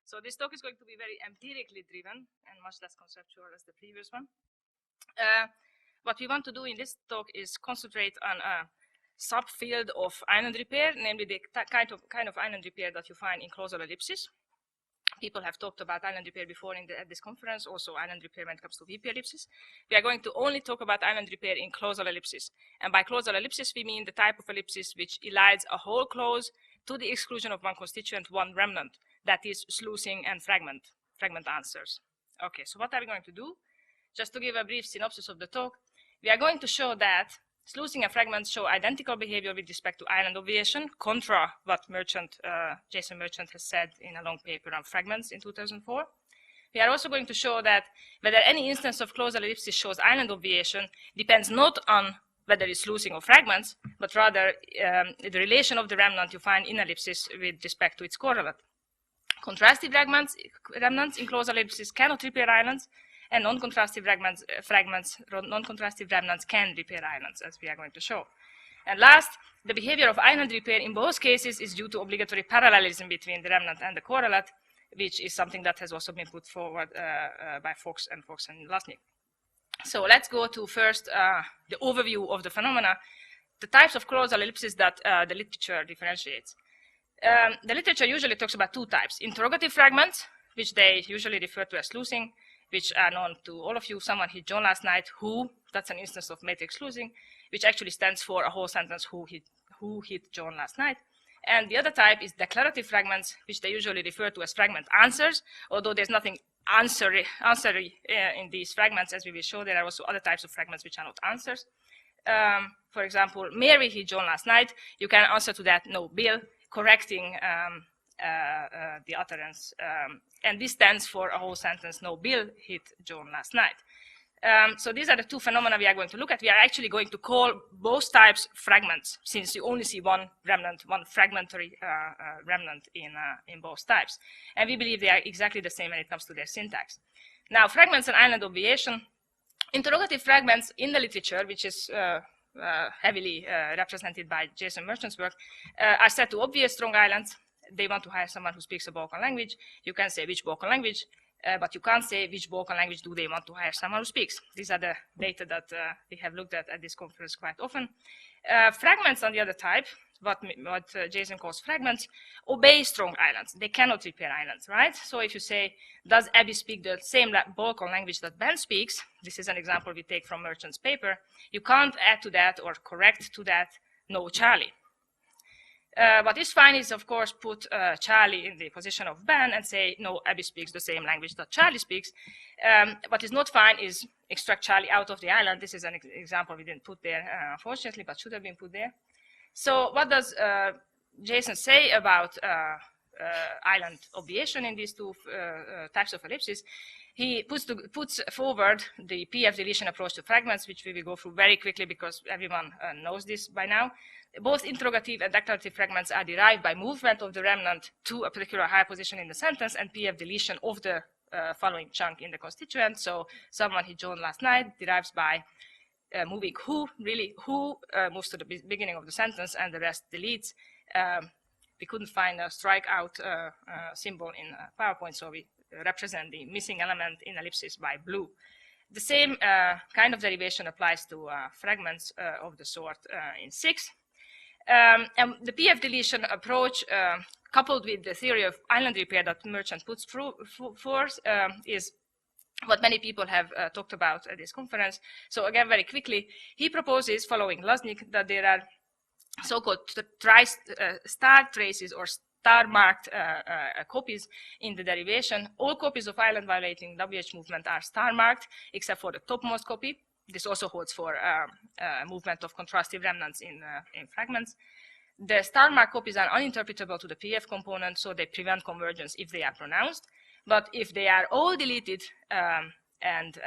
So this talk is going to be very empirically driven and much less conceptual as the previous one. What we want to do in this talk is concentrate on a subfield of island repair, namely the kind of island repair that you find in clausal ellipsis. People have talked about island repair before at this conference, also island repair when it comes to VP ellipsis. We are going to only talk about island repair in clausal ellipsis. And by clausal ellipsis, we mean the type of ellipsis which elides a whole clause to the exclusion of one constituent, one remnant, that is sluicing and fragment answers. Okay, so what are we going to do? Just to give a brief synopsis of the talk, we are going to show that sluicing and fragments show identical behavior with respect to island obviation, contra what Jason Merchant has said in a long paper on fragments in 2004. We are also going to show that whether any instance of clausal ellipsis shows island obviation depends not on whether it's sluicing or fragments, but rather the relation of the remnant you find in ellipsis with respect to its correlate. Contrastive remnants in clausal ellipsis cannot repair islands, and non-contrastive non-contrastive remnants can repair islands, as we are going to show. And last, the behavior of island repair in both cases is due to obligatory parallelism between the remnant and the correlate, which is something that has also been put forward by Fox and Lasnik. So let's go to first the overview of the phenomena, the types of clausal ellipses that the literature differentiates. The literature usually talks about two types: interrogative fragments, which they usually refer to as sluicing, which are known to all of you. Someone hit John last night. Who? That's an instance of matrix sluicing, which actually stands for a whole sentence: who hit John last night. And the other type is declarative fragments, which they usually refer to as fragment answers, although there's nothing answery in these fragments. As we will show, there are also other types of fragments which are not answers. For example, Mary hit John last night. You can answer to that, no, Bill, correcting the utterance. And this stands for a whole sentence: no, Bill hit John last night. So these are the two phenomena we are going to look at. We are actually going to call both types fragments, since you only see one remnant, one fragmentary remnant in both types. And we believe they are exactly the same when it comes to their syntax. Now, fragments and island obviation. Interrogative fragments in the literature, which is heavily represented by Jason Merchant's work, are said to obviate strong islands. They want to hire someone who speaks a Balkan language. You can say which Balkan language, but you can't say which Balkan language do they want to hire someone who speaks. These are the data that we have looked at this conference quite often. Fragments on the other type, what Jason calls fragments, obey strong islands. They cannot repair islands, right? So if you say, does Abby speak the same Balkan language that Ben speaks? This is an example we take from Merchant's paper. You can't add to that or correct to that, no, Charlie. What is fine is, of course, put Charlie in the position of Ben and say, no, Abby speaks the same language that Charlie speaks. What is not fine is extract Charlie out of the island. This is an example we didn't put there, unfortunately, but should have been put there. So what does Jason say about island obviation in these two types of ellipses? He puts forward the PF-deletion approach to fragments, which we will go through very quickly because everyone knows this by now. Both interrogative and declarative fragments are derived by movement of the remnant to a particular higher position in the sentence and PF-deletion of the following chunk in the constituent. So someone hit John last night derives by moving who moves to the beginning of the sentence and the rest deletes. We couldn't find a strikeout symbol in PowerPoint, so we represent the missing element in ellipsis by blue. The same kind of derivation applies to fragments of the sort in 6. And the PF-deletion approach, coupled with the theory of island repair that Merchant puts forth, is what many people have talked about at this conference. So again, very quickly, he proposes, following Lasnik, that there are so-called star traces or star-marked copies in the derivation. All copies of island violating WH movement are star-marked, except for the topmost copy. This also holds for movement of contrastive remnants in fragments. The star-marked copies are uninterpretable to the PF component, so they prevent convergence if they are pronounced. But if they are all deleted and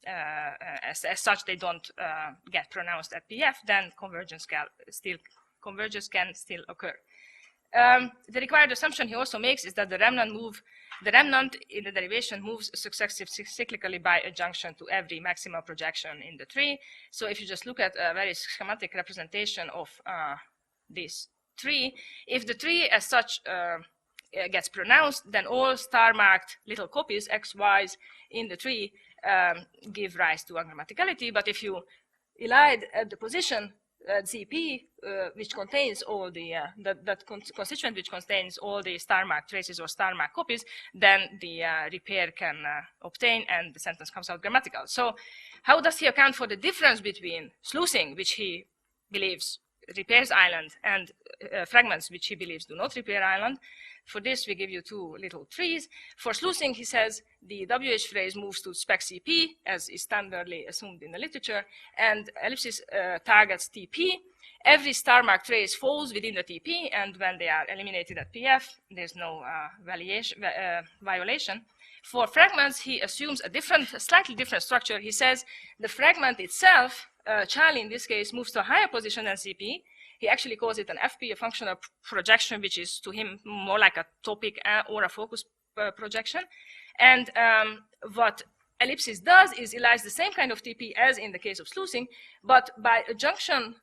as such they don't get pronounced at PF, then convergence can still occur. The required assumption he also makes is that the remnant in the derivation moves successively cyclically by adjunction to every maximal projection in the tree. So if you just look at a very schematic representation of this tree, if the tree as such gets pronounced, then all star-marked little copies, x, y's, in the tree give rise to ungrammaticality. But if you elide at the position CP, which contains all the constituent which contains all the star-marked traces or star-marked copies, then the repair can obtain and the sentence comes out grammatical. So how does he account for the difference between sluicing, which he believes repairs island, and fragments, which he believes do not repair island? For this, we give you two little trees. For sluicing, he says the WH phrase moves to spec CP, as is standardly assumed in the literature, and ellipsis targets TP. Every star-marked trace falls within the TP, and when they are eliminated at PF, there's no violation. For fragments, he assumes a slightly different structure. He says the fragment itself, Charlie in this case, moves to a higher position than CP. He actually calls it an FP, a functional projection, which is to him more like a topic or a focus projection. And what ellipsis does is elides the same kind of TP as in the case of sluicing, but by adjunction,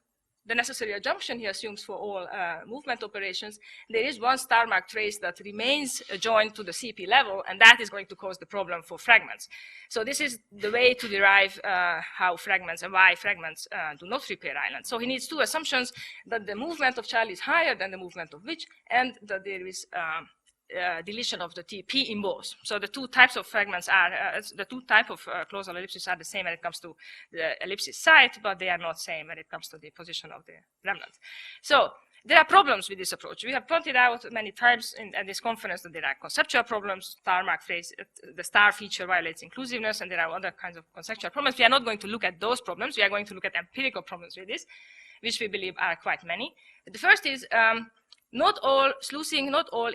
the necessary adjunction he assumes for all movement operations, there is one star-marked trace that remains joined to the CP level, and that is going to cause the problem for fragments. So this is the way to derive how fragments and why fragments do not repair islands. So he needs two assumptions: that the movement of Charlie is higher than the movement of which, and that there is deletion of the TP in both. So the two types of fragments are, the two types of clausal ellipses are the same when it comes to the ellipsis site, but they are not same when it comes to the position of the remnant. So there are problems with this approach. We have pointed out many times at this conference that there are conceptual problems. Star-mark phrase, the star feature violates inclusiveness, and there are other kinds of conceptual problems. We are not going to look at those problems. We are going to look at empirical problems with this, which we believe are quite many. The first is not all sluicing, not all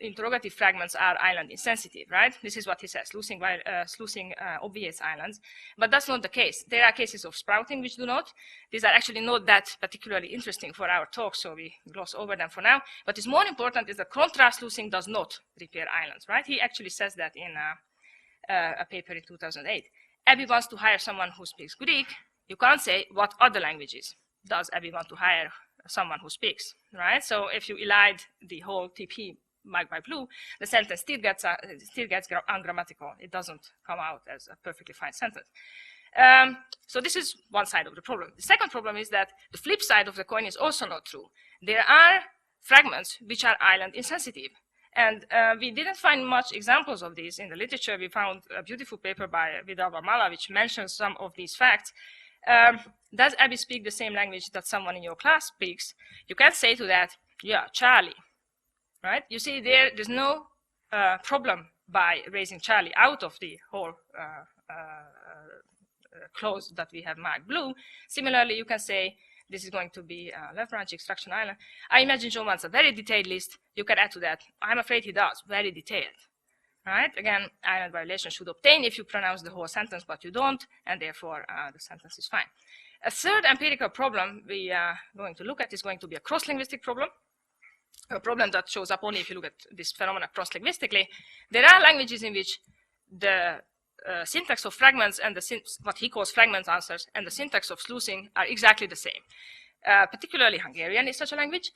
interrogative fragments are island insensitive, right? This is what he says. Sluicing obviates islands, but that's not the case. There are cases of sprouting which do not. These are actually not that particularly interesting for our talk, so we gloss over them for now. What is more important is that contrast sluicing does not repair islands, right? He actually says that in a paper in 2008. Abby wants to hire someone who speaks Greek. You can't say what other languages does Abby want to hire someone who speaks, right? So if you elide the whole TP marked by blue, the sentence still gets ungrammatical. It doesn't come out as a perfectly fine sentence. So this is one side of the problem. The second problem is that the flip side of the coin is also not true. There are fragments which are island insensitive. And we didn't find much examples of these in the literature. We found a beautiful paper by Vidal Barmala which mentions some of these facts. Does Abby speak the same language that someone in your class speaks? You can say to that, yeah, Charlie, right? You see, there's no problem by raising Charlie out of the whole clause that we have marked blue. Similarly, you can say this is going to be left branch extraction island. I imagine John wants a very detailed list. You can add to that. I'm afraid he does, very detailed. Right? Again, island violation should obtain if you pronounce the whole sentence, but you don't, and therefore the sentence is fine. A third empirical problem we are going to look at is going to be a cross-linguistic problem, a problem that shows up only if you look at this phenomena cross-linguistically. There are languages in which the syntax of fragments and what he calls fragment answers and the syntax of sluicing are exactly the same. Particularly Hungarian is such a language.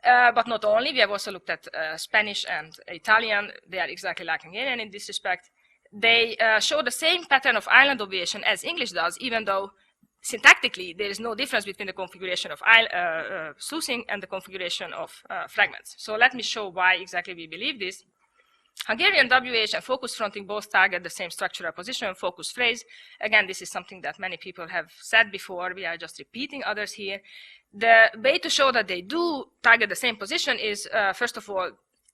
But not only, we have also looked at Spanish and Italian. They are exactly like Hungarian in this respect. They show the same pattern of island obviation as English does, even though syntactically there is no difference between the configuration of sluicing and the configuration of fragments. So let me show why exactly we believe this. Hungarian WH and focus fronting both target the same structural position, focus phrase. Again, this is something that many people have said before. We are just repeating others here. The way to show that they do target the same position is, first of all,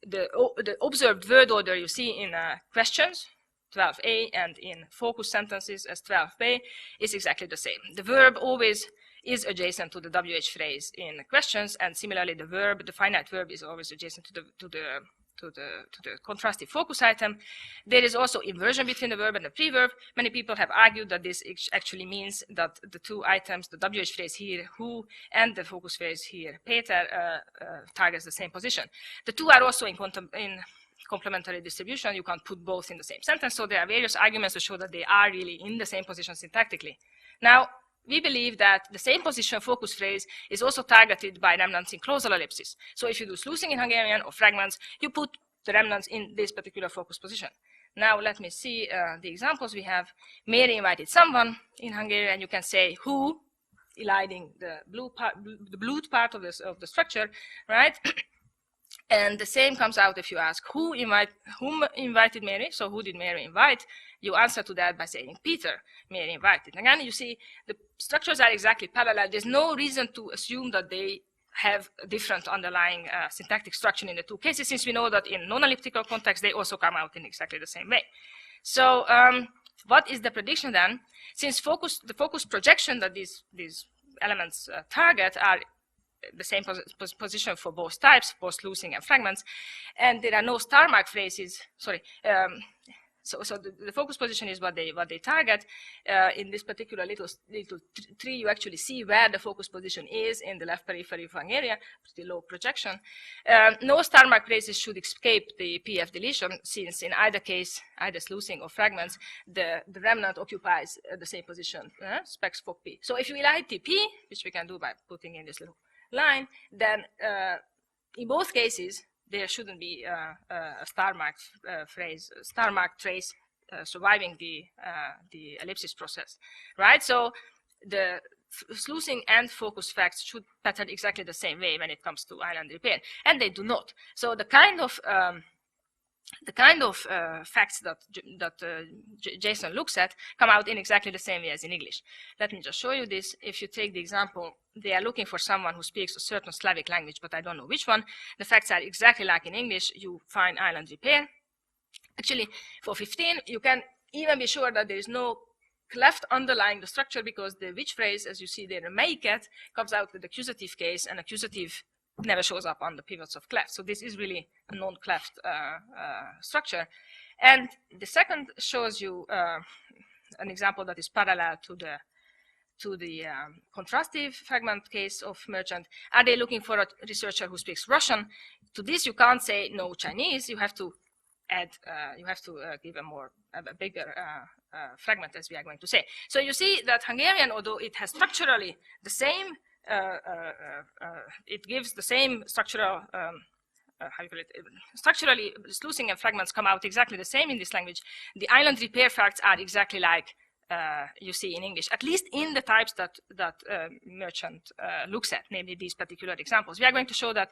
the observed word order you see in questions, 12a, and in focus sentences as 12b, is exactly the same. The verb always is adjacent to the WH phrase in questions, and similarly the verb, the finite verb, is always adjacent to the contrastive focus item. There is also inversion between the verb and the preverb. Many people have argued that this actually means that the two items, the WH phrase here, who, and the focus phrase here, Peter, targets the same position. The two are also in complementary distribution. You can't put both in the same sentence, so there are various arguments to show that they are really in the same position syntactically. Now, we believe that the same position focus phrase is also targeted by remnants in clausal ellipsis. So if you do sluicing in Hungarian or fragments, you put the remnants in this particular focus position. Now let me see the examples we have. Mary invited someone in Hungarian. You can say who, eliding the blue part, the blue part of the structure, right? And the same comes out if you ask whom invited Mary. So who did Mary invite? You answer to that by saying Peter, Mary invited. Again, you see the structures are exactly parallel. There's no reason to assume that they have a different underlying syntactic structure in the two cases, since we know that in non-elliptical context they also come out in exactly the same way. So what is the prediction then? Since the focus projection that these elements target are the same position for both types, both sluicing and fragments, and there are no star mark phrases. Sorry. So the focus position is what they target. In this particular little tree, you actually see where the focus position is in the left periphery of Hungarian, pretty low projection. No star mark phrases should escape the PF-deletion, since in either case, either sluicing or fragments, the remnant occupies the same position, specs for P. So if you elide TP, which we can do by putting in this little line, then in both cases, there shouldn't be a star mark trace surviving the ellipsis process, right? So the sluicing and focus facts should pattern exactly the same way when it comes to island repair, and they do not. So the kind of facts that Jason looks at come out in exactly the same way as in English. Let me just show you this. If you take the example, they are looking for someone who speaks a certain Slavic language, but I don't know which one. The facts are exactly like in English. You find island repair. Actually, for 15, you can even be sure that there is no cleft underlying the structure, because the which phrase, as you see there, make it, comes out with accusative case, and accusative never shows up on the pivots of cleft. So this is really a non-cleft structure. And the second shows you an example that is parallel to the contrastive fragment case of merchant. Are they looking for a researcher who speaks Russian? To this, you can't say no Chinese. You have to add, give a bigger fragment, as we are going to say. So you see that Hungarian, although it has structurally the same, it gives the same structural, structurally, sluicing and fragments come out exactly the same in this language. The island repair facts are exactly like you see in English, at least in the types that merchant looks at, namely these particular examples. We are going to show that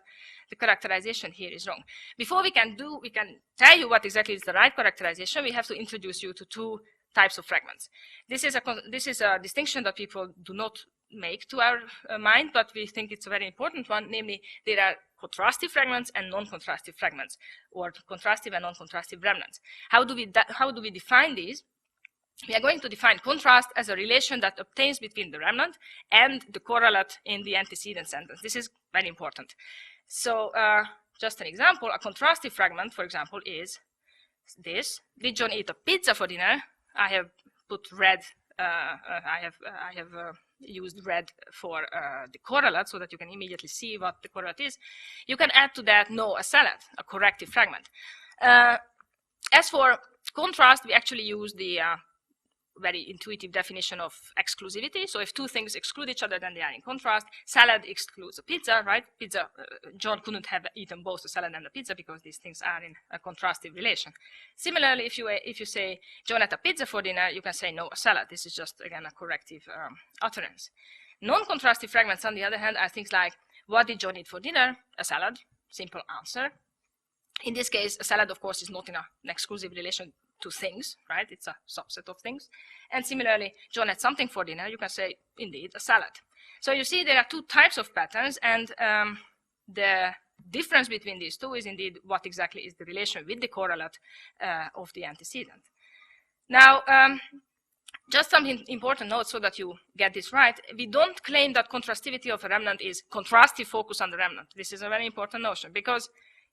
the characterization here is wrong. Before we can tell you what exactly is the right characterization, we have to introduce you to two types of fragments. This is a distinction that people do not make to our mind, but we think it's a very important one. Namely, there are contrastive fragments and non-contrastive fragments, or contrastive and non-contrastive remnants. How do we define these? We are going to define contrast as a relation that obtains between the remnant and the correlate in the antecedent sentence. This is very important. So just an example, a contrastive fragment, for example, is this: did John eat a pizza for dinner? I have put red, I have used red for the correlate so that you can immediately see what the correlate is. You can add to that no, a salad, a corrective fragment. As for contrast, we actually use the very intuitive definition of exclusivity. So if two things exclude each other, then they are in contrast. Salad excludes a pizza, right? Pizza, John couldn't have eaten both the salad and the pizza because these things are in a contrastive relation. Similarly, if you say John ate a pizza for dinner, you can say no, a salad. This is just, again, a corrective utterance. Non-contrastive fragments, on the other hand, are things like, what did John eat for dinner? A salad, simple answer. In this case, a salad, of course, is not in an exclusive relation to things, right? It's a subset of things. And similarly, John had something for dinner. You can say, indeed, a salad. So you see there are two types of patterns, and the difference between these two is indeed what exactly is the relation with the correlate of the antecedent. Now, just some important notes so that you get this right. We don't claim that contrastivity of a remnant is contrastive focus on the remnant. This is a very important notion, because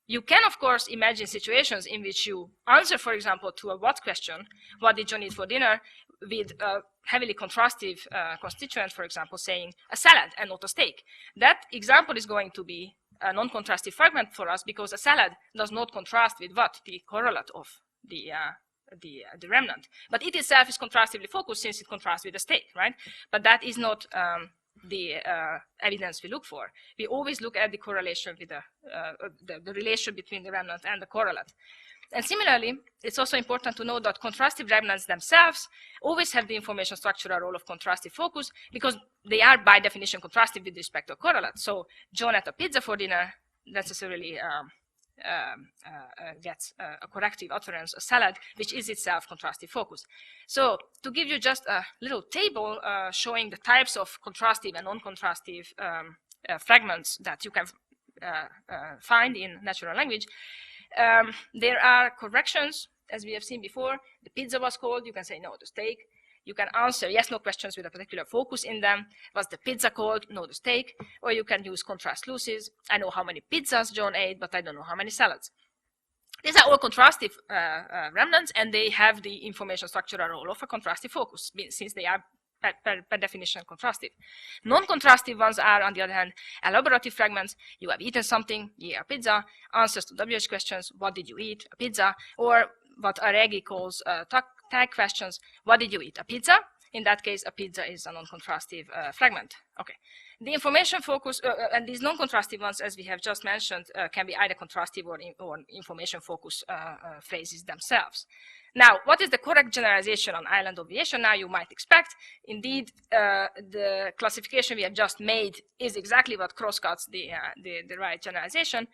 you can, of course, imagine situations in which you answer, for example, to a what question, what did John eat for dinner, with a heavily contrastive constituent, for example, saying a salad and not a steak. That example is going to be a non-contrastive fragment for us, because a salad does not contrast with what? The correlate of the the remnant. But it itself is contrastively focused since it contrasts with the state, right? But that is not the evidence we look for. We always look at the correlation with the relation between the remnant and the correlate. And similarly, it's also important to know that contrastive remnants themselves always have the information structural role of contrastive focus because they are by definition contrastive with respect to a correlate. So John ate a pizza for dinner necessarily gets a corrective utterance, a salad, which is itself contrastive focus. So to give you just a little table showing the types of contrastive and non-contrastive fragments that you can find in natural language, there are corrections, as we have seen before. The pizza was cold, you can say no, the steak. You can answer yes, no questions with a particular focus in them. Was the pizza cold? No, the steak. Or you can use contrast luces. I know how many pizzas John ate, but I don't know how many salads. These are all contrastive remnants, and they have the information structural role of a contrastive focus, since they are per definition contrastive. Non-contrastive ones are, on the other hand, elaborative fragments. You have eaten something, yeah, a pizza. Answers to WH questions, what did you eat? A pizza. Or what Aregi calls tag questions, what did you eat? A pizza? In that case, a pizza is a non-contrastive fragment. Okay. The information focus, and these non-contrastive ones, as we have just mentioned, can be either contrastive or information focus phrases themselves. Now, what is the correct generalization on island obviation? Now, you might expect, indeed, the classification we have just made is exactly what crosscuts the right generalization.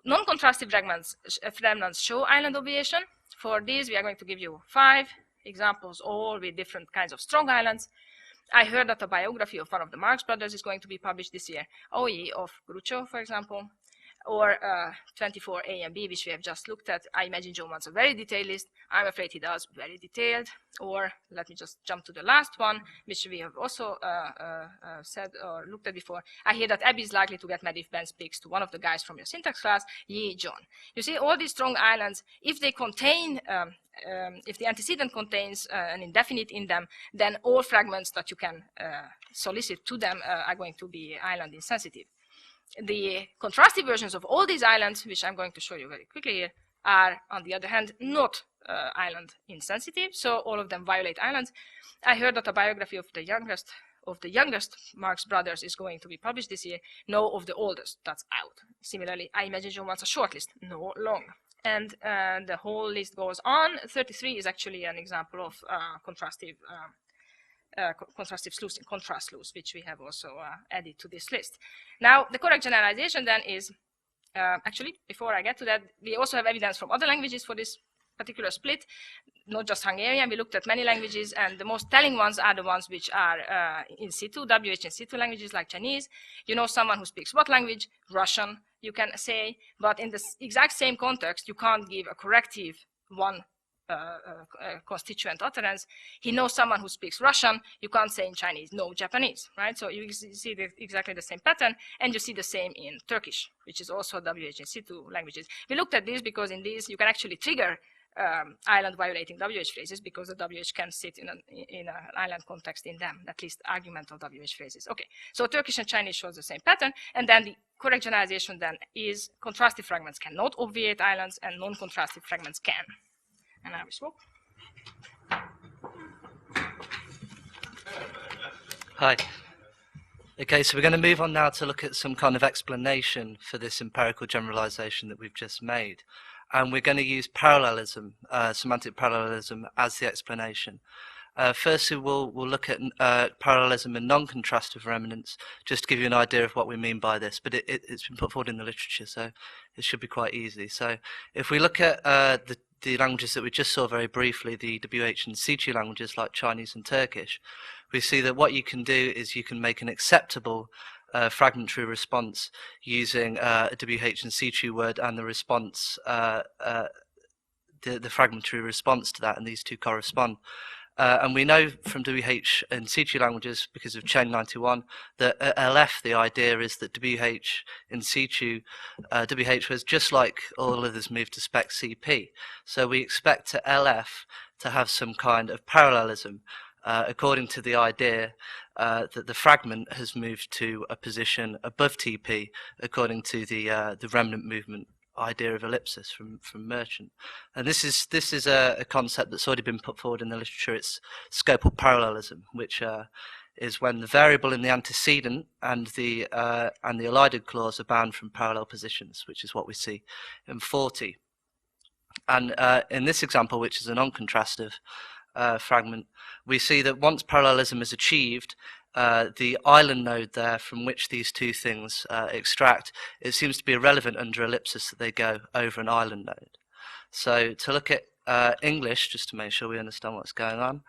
Non-contrastive fragments show island obviation. For these, we are going to give you 5 examples, all with different kinds of strong islands. I heard that a biography of one of the Marx brothers is going to be published this year. OE of Grucho, for example, or 24 A and B, which we have just looked at. I imagine John wants a very detailed list. I'm afraid he does, very detailed. Or let me just jump to the last one, which we have also said or looked at before. I hear that Abby is likely to get mad if Ben speaks to one of the guys from your syntax class. Yee, John. You see, all these strong islands, if they contain, if the antecedent contains an indefinite in them, then all fragments that you can solicit to them are going to be island insensitive. The contrastive versions of all these islands, which I'm going to show you very quickly here, are, on the other hand, not island insensitive, so all of them violate islands. I heard that a biography of the youngest Marx brothers is going to be published this year. No, of the oldest, that's out. Similarly, I imagine John wants a short list, no long. And the whole list goes on. 33 is actually an example of contrastive sluicing, contrast sluice, which we have also added to this list. Now, the correct generalization then is, actually, before I get to that, we also have evidence from other languages for this particular split, not just Hungarian. We looked at many languages, and the most telling ones are the ones which are in situ, WH in situ languages like Chinese. You know someone who speaks what language? Russian, you can say, but in the exact same context, you can't give a corrective one constituent utterance. He knows someone who speaks Russian, you can't say in Chinese, no Japanese, right? So you see exactly the same pattern, and you see the same in Turkish, which is also WH in situ languages. We looked at this because in these you can actually trigger island violating WH phrases because the WH can sit in an island context in them, at least argumental WH phrases. Okay, so Turkish and Chinese shows the same pattern, and then the correct generalization then is contrastive fragments cannot obviate islands and non-contrastive fragments can. And I will swap. Hi. Okay, so we're going to move on now to look at some kind of explanation for this empirical generalization that we've just made. And we're going to use parallelism, semantic parallelism, as the explanation. Firstly, we'll look at parallelism and non-contrastive remnants, just to give you an idea of what we mean by this. But it's been put forward in the literature, so it should be quite easy. So if we look at the languages that we just saw very briefly, the WH and situ languages like Chinese and Turkish, we see that what you can do is you can make an acceptable fragmentary response using a WH and situ word and the response, the fragmentary response to that, and these two correspond. And we know from WH and situ languages, because of chain 91, that at LF the idea is that WH in situ, WH was just like all others moved to spec CP. So we expect to LF to have some kind of parallelism, according to the idea that the fragment has moved to a position above TP, according to the remnant movement idea of ellipsis from Merchant. And this is a concept that's already been put forward in the literature. It's scopal parallelism, which is when the variable in the antecedent and the elided clause are bound from parallel positions, which is what we see in 40. And in this example, which is a non-contrastive fragment, we see that once parallelism is achieved, the island node there from which these two things extract, it seems to be irrelevant under ellipsis that they go over an island node. So to look at English, just to make sure we understand what's going on,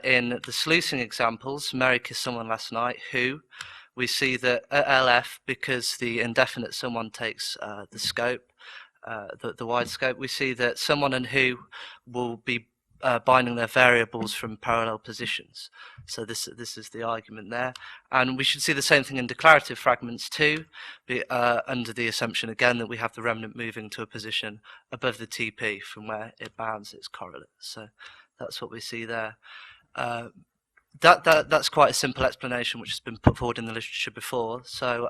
in the sluicing examples, Mary kissed someone last night, who, we see that at LF, because the indefinite someone takes the scope, the wide scope, we see that someone and who will be binding their variables from parallel positions. So this is the argument there. And we should see the same thing in declarative fragments too, under the assumption again that we have the remnant moving to a position above the TP from where it bounds its correlate. So that's what we see there. That's quite a simple explanation which has been put forward in the literature before. So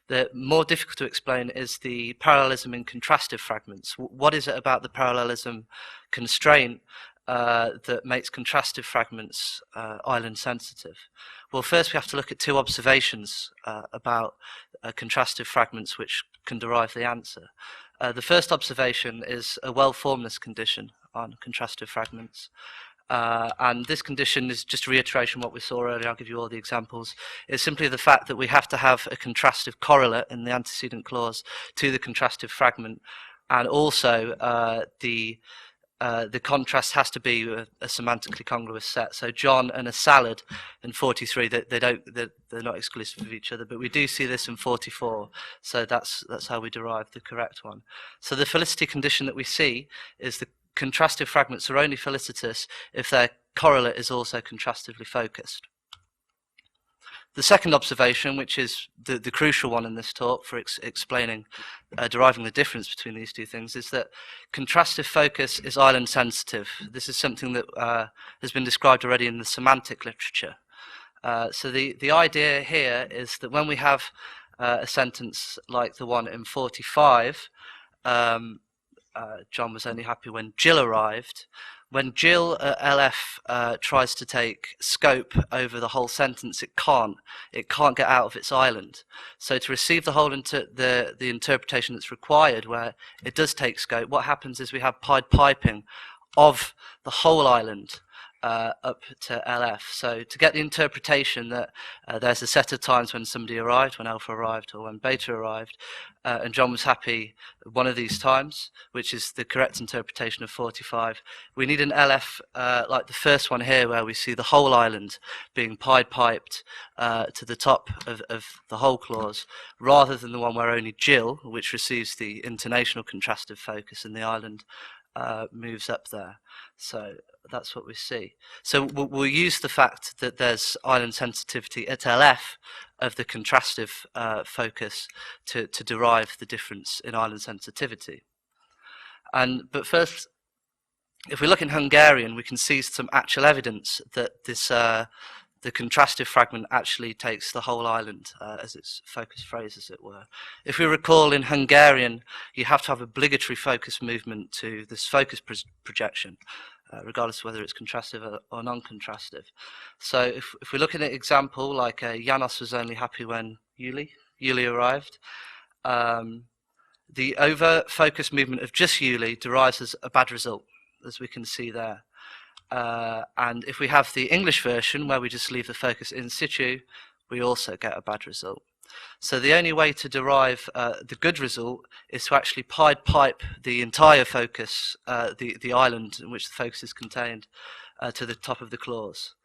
the more difficult to explain is the parallelism in contrastive fragments. What is it about the parallelism constraint that makes contrastive fragments island sensitive? Well, first we have to look at two observations about contrastive fragments which can derive the answer. The first observation is a well-formless condition on contrastive fragments. And this condition is just a reiteration of what we saw earlier. I'll give you all the examples. It's simply the fact that we have to have a contrastive correlate in the antecedent clause to the contrastive fragment, and also the contrast has to be a semantically congruous set. So John and a salad in 43, they're not exclusive of each other, but we do see this in 44. So that's how we derive the correct one. So the felicity condition that we see is the contrastive fragments are only felicitous if their correlate is also contrastively focused. The second observation, which is the crucial one in this talk for explaining, deriving the difference between these two things, is that contrastive focus is island sensitive. This is something that has been described already in the semantic literature. So the idea here is that when we have a sentence like the one in 45, John was only happy when Jill arrived. When Jill at LF tries to take scope over the whole sentence, it can't get out of its island. So to receive the whole the interpretation that's required, where it does take scope, what happens is we have pied piping of the whole island up to LF. So to get the interpretation that there's a set of times when somebody arrived, when alpha arrived, or when beta arrived, and John was happy one of these times, which is the correct interpretation of 45, we need an LF like the first one here, where we see the whole island being pied piped to the top of the whole clause, rather than the one where only Jill, which receives the intonational contrastive focus in the island, moves up there. So that's what we see. So we'll use the fact that there's island sensitivity at LF of the contrastive focus to derive the difference in island sensitivity. But first, if we look in Hungarian, we can see some actual evidence that this the contrastive fragment actually takes the whole island as its focus phrase, as it were. If we recall, in Hungarian, you have to have obligatory focus movement to this focus projection, regardless of whether it's contrastive or non-contrastive. So if we look at an example like Janos was only happy when Yuli arrived, the overt focus movement of just Yuli derives as a bad result, as we can see there. And if we have the English version, where we just leave the focus in situ, we also get a bad result. So the only way to derive the good result is to actually pied pipe the entire focus, the island in which the focus is contained, to the top of the clause,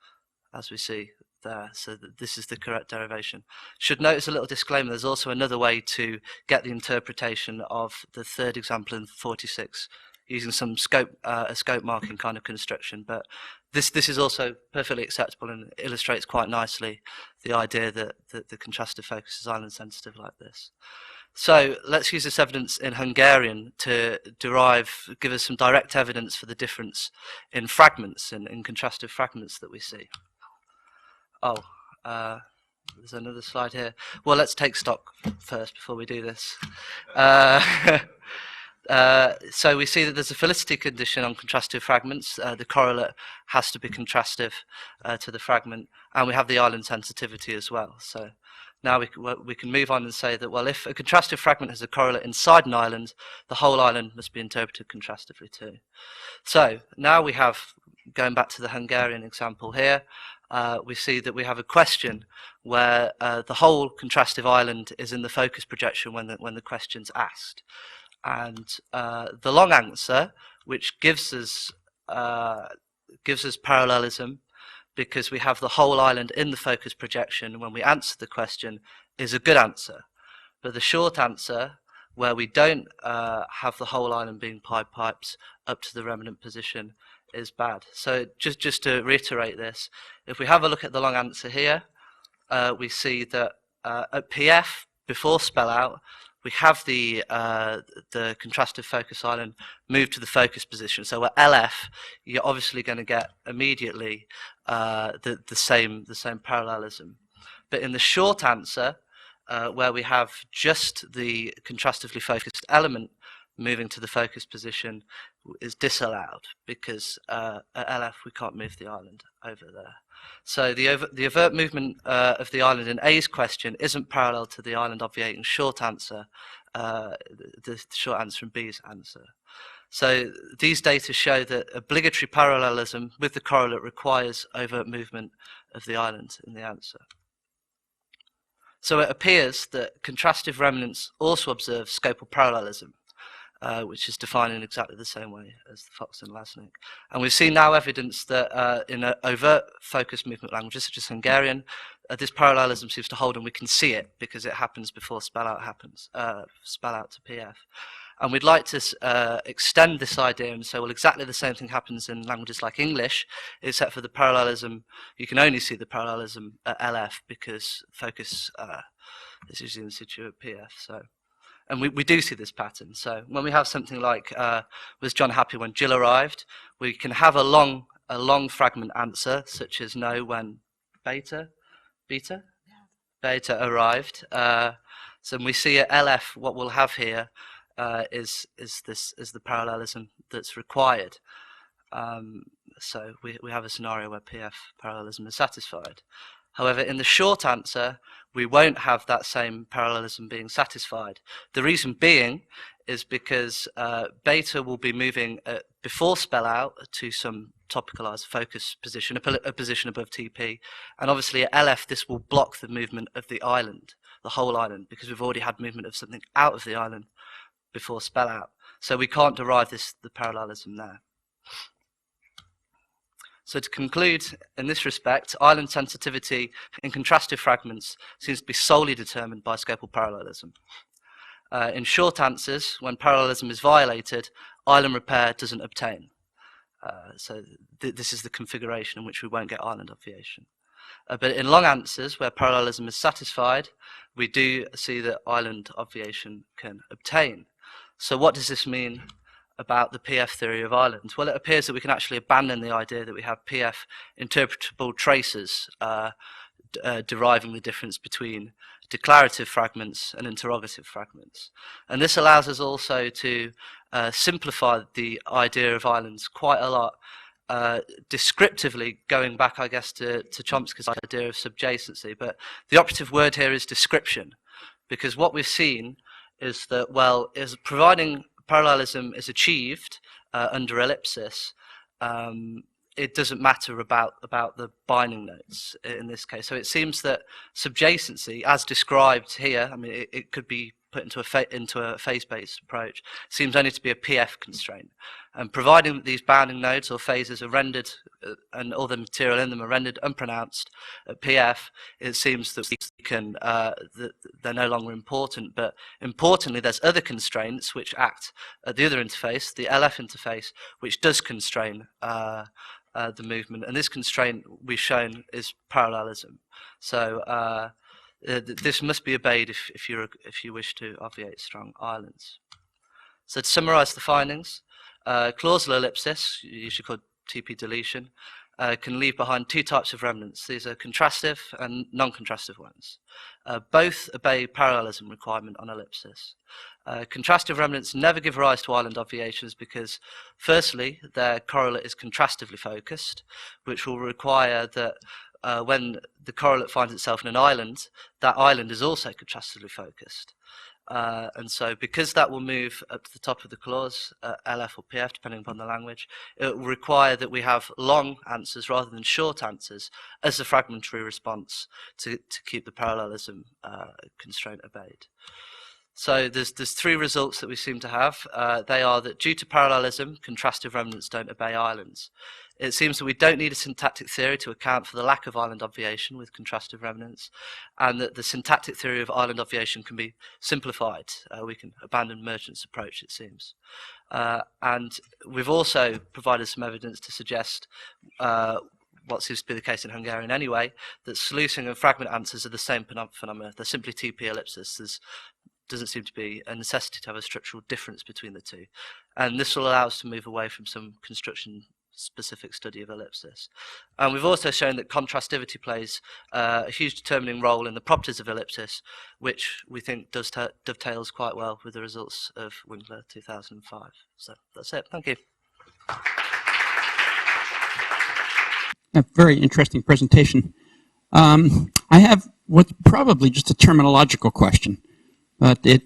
as we see there. So this is the correct derivation. Should notice a little disclaimer, there's also another way to get the interpretation of the third example in 46, using some a scope marking kind of construction, but this is also perfectly acceptable and illustrates quite nicely the idea that the contrastive focus is island sensitive like this. So let's use this evidence in Hungarian to give us some direct evidence for the difference in fragments, in contrastive fragments that we see. there's another slide here. Well, let's take stock first before we do this. So we see that there's a felicity condition on contrastive fragments. The correlate has to be contrastive to the fragment, and we have the island sensitivity as well. So now we can move on and say that, well, if a contrastive fragment has a correlate inside an island, the whole island must be interpreted contrastively too. So now we have, going back to the Hungarian example here, we see that we have a question where the whole contrastive island is in the focus projection when the question's asked. And the long answer, which gives us parallelism, because we have the whole island in the focus projection when we answer the question, is a good answer. But the short answer, where we don't have the whole island being pied pipes up to the remnant position, is bad. So just to reiterate this, if we have a look at the long answer here, we see that at PF, before spell out, we have the contrastive focus island move to the focus position. So at LF, you're obviously going to get immediately the same parallelism. But in the short answer, where we have just the contrastively focused element moving to the focus position, is disallowed, because at LF we can't move the island over there. So the overt movement of the island in A's question isn't parallel to the island obviating short answer, the short answer in B's answer. So these data show that obligatory parallelism with the correlate requires overt movement of the island in the answer. So it appears that contrastive remnants also observe scopal parallelism, which is defined in exactly the same way as the Fox and Lasnik. And we've seen now evidence that in overt focus movement languages, such as Hungarian, this parallelism seems to hold, and we can see it because it happens before spell out happens, spell out to PF. And we'd like to extend this idea and say, well, exactly the same thing happens in languages like English, except for the parallelism. You can only see the parallelism at LF because focus is usually in situ at PF. So. And we do see this pattern. So when we have something like, was John happy when Jill arrived, we can have a long fragment answer, such as no when beta arrived. So when we see at LF, what we'll have here is the parallelism that's required. So we have a scenario where PF parallelism is satisfied. However, in the short answer, we won't have that same parallelism being satisfied. The reason being is because beta will be moving before spell out to some topicalized focus position, a position above TP. And obviously at LF, this will block the movement of the island, the whole island, because we've already had movement of something out of the island before spell out. So we can't derive the parallelism there. So to conclude, in this respect, island sensitivity in contrastive fragments seems to be solely determined by scopal parallelism. In short answers, when parallelism is violated, island repair doesn't obtain. So this is the configuration in which we won't get island obviation. But in long answers, where parallelism is satisfied, we do see that island obviation can obtain. So what does this mean about the PF theory of islands? Well, it appears that we can actually abandon the idea that we have PF interpretable traces deriving the difference between declarative fragments and interrogative fragments. And this allows us also to simplify the idea of islands quite a lot, descriptively, going back, I guess, to Chomsky's idea of subjacency. But the operative word here is description, because what we've seen is that, well, is providing parallelism is achieved under ellipsis, it doesn't matter about the binding notes in this case. So it seems that subjacency, as described here, I mean, it could be put into a phase-based approach, seems only to be a PF constraint. And providing that these bounding nodes or phases are rendered, and all the material in them are rendered unpronounced at PF, it seems that we can, they're no longer important. But importantly, there's other constraints which act at the other interface, the LF interface, which does constrain the movement. And this constraint we've shown is parallelism. So this must be obeyed if you wish to obviate strong islands. So to summarize the findings, clausal ellipsis, usually called TP-deletion, can leave behind two types of remnants. These are contrastive and non-contrastive ones. Both obey parallelism requirement on ellipsis. Contrastive remnants never give rise to island obviations because, firstly, their correlate is contrastively focused, which will require that when the correlate finds itself in an island, that island is also contrastively focused. And so because that will move up to the top of the clause, LF or PF, depending upon the language, it will require that we have long answers rather than short answers as the fragmentary response to keep the parallelism constraint obeyed. So there's three results that we seem to have. They are that due to parallelism, contrastive remnants don't obey islands. It seems that we don't need a syntactic theory to account for the lack of island obviation with contrastive remnants, and that the syntactic theory of island obviation can be simplified. We can abandon Merchant's approach, it seems. And we've also provided some evidence to suggest what seems to be the case in Hungarian anyway, that sluicing and fragment answers are the same phenomena. They're simply TP ellipsis. There doesn't seem to be a necessity to have a structural difference between the two. And this will allow us to move away from some construction-specific study of ellipsis. And we've also shown that contrastivity plays a huge determining role in the properties of ellipsis, which we think dovetails quite well with the results of Winkler 2005. So that's it. Thank you. A very interesting presentation. I have what's probably just a terminological question, but it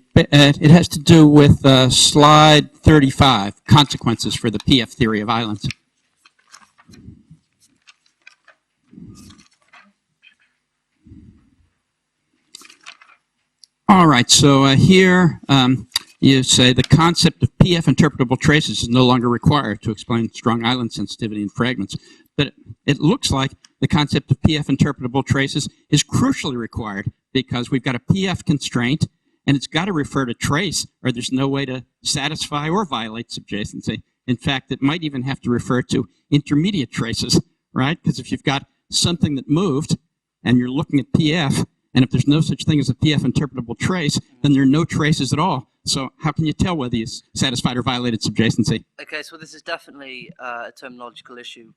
has to do with slide 35, consequences for the PF theory of islands. All right, so here you say the concept of PF interpretable traces is no longer required to explain strong island sensitivity in fragments. But it looks like the concept of PF interpretable traces is crucially required because we've got a PF constraint and it's got to refer to trace or there's no way to satisfy or violate subjacency. In fact, it might even have to refer to intermediate traces, right? Because if you've got something that moved and you're looking at PF, and if there's no such thing as a PF interpretable trace, then there are no traces at all. So how can you tell whether you satisfied or violated subjacency? Okay, so this is definitely a terminological issue.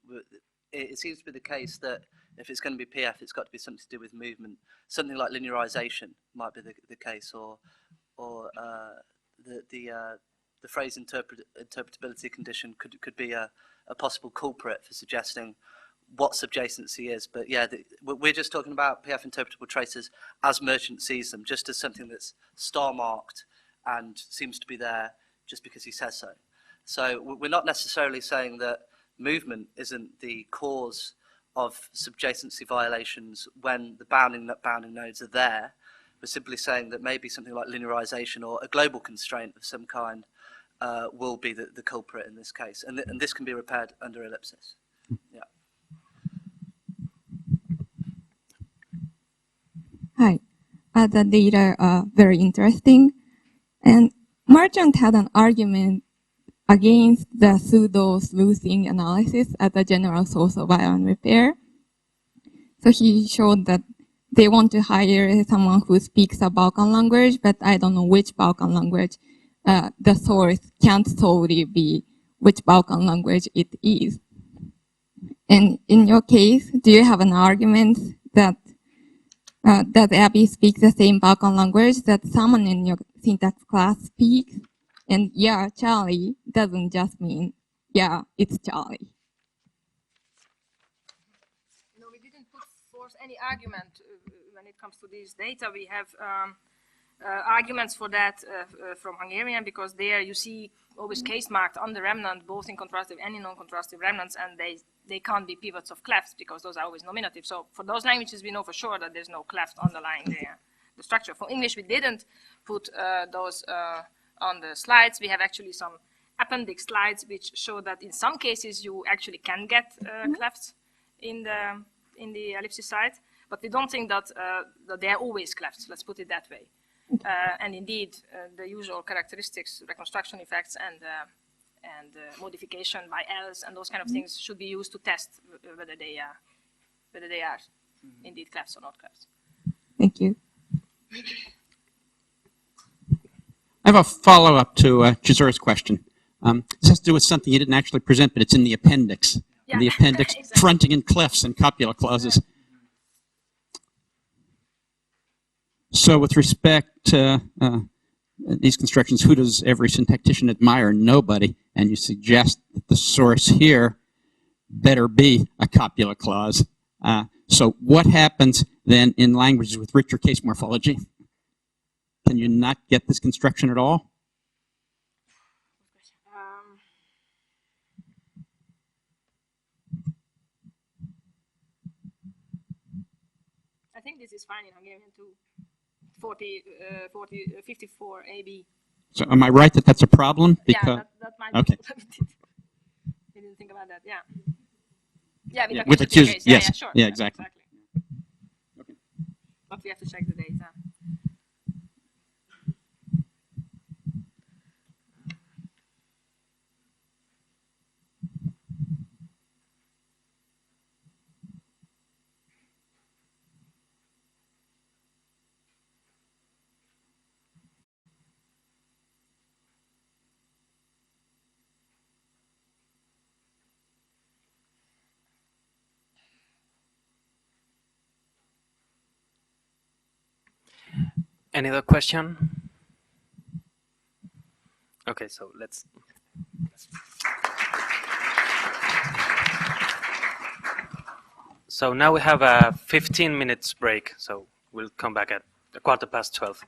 It seems to be the case that if it's going to be PF, it's got to be something to do with movement. Something like linearization might be the case, or the phrase interpretability condition could be a possible culprit for suggesting what subjacency is. But yeah, we're just talking about PF interpretable traces as Merchant sees them, just as something that's star marked and seems to be there just because he says so. So we're not necessarily saying that movement isn't the cause of subjacency violations when the bounding nodes are there. We're simply saying that maybe something like linearization or a global constraint of some kind will be the culprit in this case. And this can be repaired under ellipsis. Yeah. Hi. The data are very interesting. And Merchant had an argument against the pseudo-sleuthing analysis as a general source of island repair. So he showed that they want to hire someone who speaks a Balkan language, but I don't know which Balkan language. The source can't solely be which Balkan language it is. And in your case, do you have an argument that does Abby speak the same Balkan language that someone in your syntax class speaks? And yeah, Charlie doesn't just mean, yeah, it's Charlie. No, we didn't put forth any argument when it comes to these data. We have arguments for that from Hungarian, because there you see always case marked on the remnant, both in contrastive and in non-contrastive remnants, and they can't be pivots of clefts because those are always nominative. So for those languages, we know for sure that there's no cleft underlying the structure. For English, we didn't put those on the slides. We have actually some appendix slides which show that in some cases you actually can get clefts in the ellipsis side, but we don't think that they are always clefts. Let's put it that way. And indeed, the usual characteristics, reconstruction effects, and modification by else, and those kind of things should be used to test whether they are indeed clefts or not clefts. Thank you. I have a follow-up to Chizur's question. This has to do with something you didn't actually present, but it's in the appendix. Yeah. the appendix, Exactly. fronting in clefs and copula clauses. So with respect to these constructions, who does every syntactician admire? Nobody. And you suggest that the source here better be a copula clause. So what happens then in languages with richer case morphology? Can you not get this construction at all? I think this is fine in Hungarian too. 54 AB. So am I right that that's a problem? Yeah, that might be. Okay. We didn't think about that. Yeah. Yeah, with, Yeah, the with accusative accused, case. yes. Yeah, sure. Yeah, exactly. Okay. But we have to check the data. Any other question? Okay, so let's. So now we have a 15 minutes break, so we'll come back at 12:15.